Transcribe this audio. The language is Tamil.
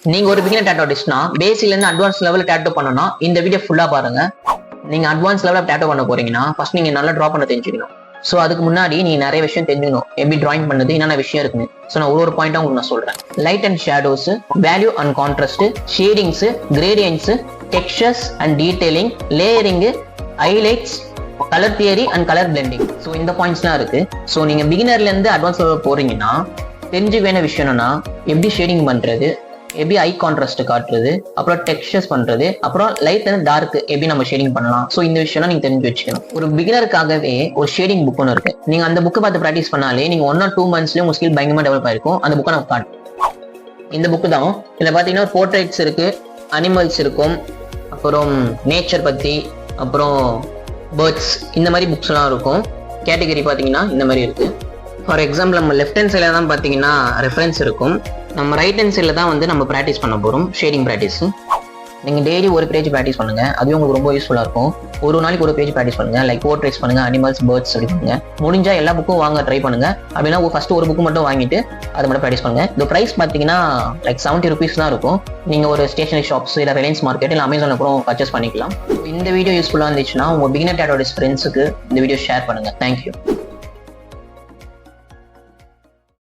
நீங்க ஒரு பிகினர் டேட்டோ ஆர்டிஸ்ட்னா பேசிக்ல இருந்து அட்வான்ஸ் லெவல்ல டேட்டோ பண்ணனும்னா இந்த வீடியோ ஃபுல்லா பாருங்க. நீங்க அட்வான்ஸ் லெவல்ல டேட்டோ பண்ண போறீங்கன்னா ஃபர்ஸ்ட் நீங்க நல்லா டிரா பண்ண தெரிஞ்சுக்கணும். ஸோ அதுக்கு முன்னாடி நீங்க நிறைய விஷயம் தெரிஞ்சுக்கணும். எப்படி டிராயிங் பண்ணது, என்னென்ன விஷயம் இருக்குன்னு. ஸோ நான் ஒரு பாயிண்டா உங்களுக்கு நான் சொல்றேன். Light and shadows, value and contrast, shadings, gradients, textures and detailing, layering, highlights, colour theory and colour blending. So இந்த பாயிண்ட்ஸ்லாம் இருக்கு. ஸோ நீங்க பிகினர்ல இருந்து அட்வான்ஸ் லெவல் போறீங்கன்னா தெரிஞ்சு வேண விஷயம் என்னன்னா எப்படி ஷேடிங் பண்றது, எப்படி ஐ கான்ட்ராஸ்ட் காட்டுறது, அப்புறம் டெக்ஸ்சர்ஸ் பண்றது, அப்புறம் லைட் அண்ட் டார்க் எப்படி நம்ம ஷேடிங் பண்ணலாம். ஸோ இந்த விஷயம் நீங்க தெரிஞ்சு வச்சுக்கணும். ஒரு பிகினருக்காகவே ஒரு ஷேடிங் புக் ஒன்று இருக்கு. நீங்க அந்த புக்கை பார்த்து ப்ராக்டிஸ் பண்ணாலே நீங்க 1 or 2 monthsலயே உங்க ஸ்கில் பயங்கரமா டெவலப் ஆயிருக்கும். அந்த புக்கை நம்ம காட்டும். இந்த புக்கு தான். இதுல பாத்தீங்கன்னா போர்ட்ரேட்ஸ் இருக்கு, அனிமல்ஸ் இருக்கும், அப்புறம் நேச்சர் பத்தி, அப்புறம் பேர்ட்ஸ், இந்த மாதிரி புக்ஸ் எல்லாம் இருக்கும். கேட்டகரி பாத்தீங்கன்னா இந்த மாதிரி இருக்கு. ஃபார் எக்ஸாம்பிள் நம்ம லெஃப்ட் ஹேண்ட் சைடில் தான் பார்த்தீங்கன்னா ரெஃபரன்ஸ் இருக்கும். நம்ம ரைட் ஹேண்ட் சைடில் தான் வந்து நம்ம ப்ராக்டிஸ் பண்ண போகிறோம் ஷேடிங் ப்ராக்டிஸ். நீங்கள் டெய்லி ஒரு பேஜ் ப்ராக்டிஸ் பண்ணுங்க, அதுவே உங்களுக்கு ரொம்ப யூஸ்ஃபுல்லாக இருக்கும். ஒரு நாளைக்கு ஒரு பேஜ் ப்ராக்டிஸ் பண்ணுங்க. லைக் போர்ட்ரேட்ஸ் பண்ணுங்க, அனிமல்ஸ், பேர்ட்ஸ் அப்படி பண்ணுங்க. முடிஞ்சா எல்லா புக்கும் வாங்க ட்ரை பண்ணுங்க. அப்படின்னா ஃபர்ஸ்ட் ஒரு புக்கு மட்டும் வாங்கிட்டு அதை மட்டும் ப்ராக்டிஸ் பண்ணுங்க. இந்த ப்ரைஸ் பார்த்தீங்கன்னா லைக் 70 rupees தான் இருக்கும். நீங்கள் ஒரு ஸ்டேஷனரி ஷாப்ஸ் இல்லை ரிலையன்ஸ் மார்க்கெட் இல்லை அமேசான் அப்புறம் பர்ச்சேஸ் பண்ணிக்கலாம். இந்த வீடியோ யூஸ்ஃபுல்லாக இருந்துச்சுன்னா உங்கள் பிகினர் டேட்டோ ஆர்டிஸ்ட் ஃப்ரெண்ட்ஸுக்கு இந்த வீடியோ ஷேர் பண்ணுங்க. தேங்க்யூ.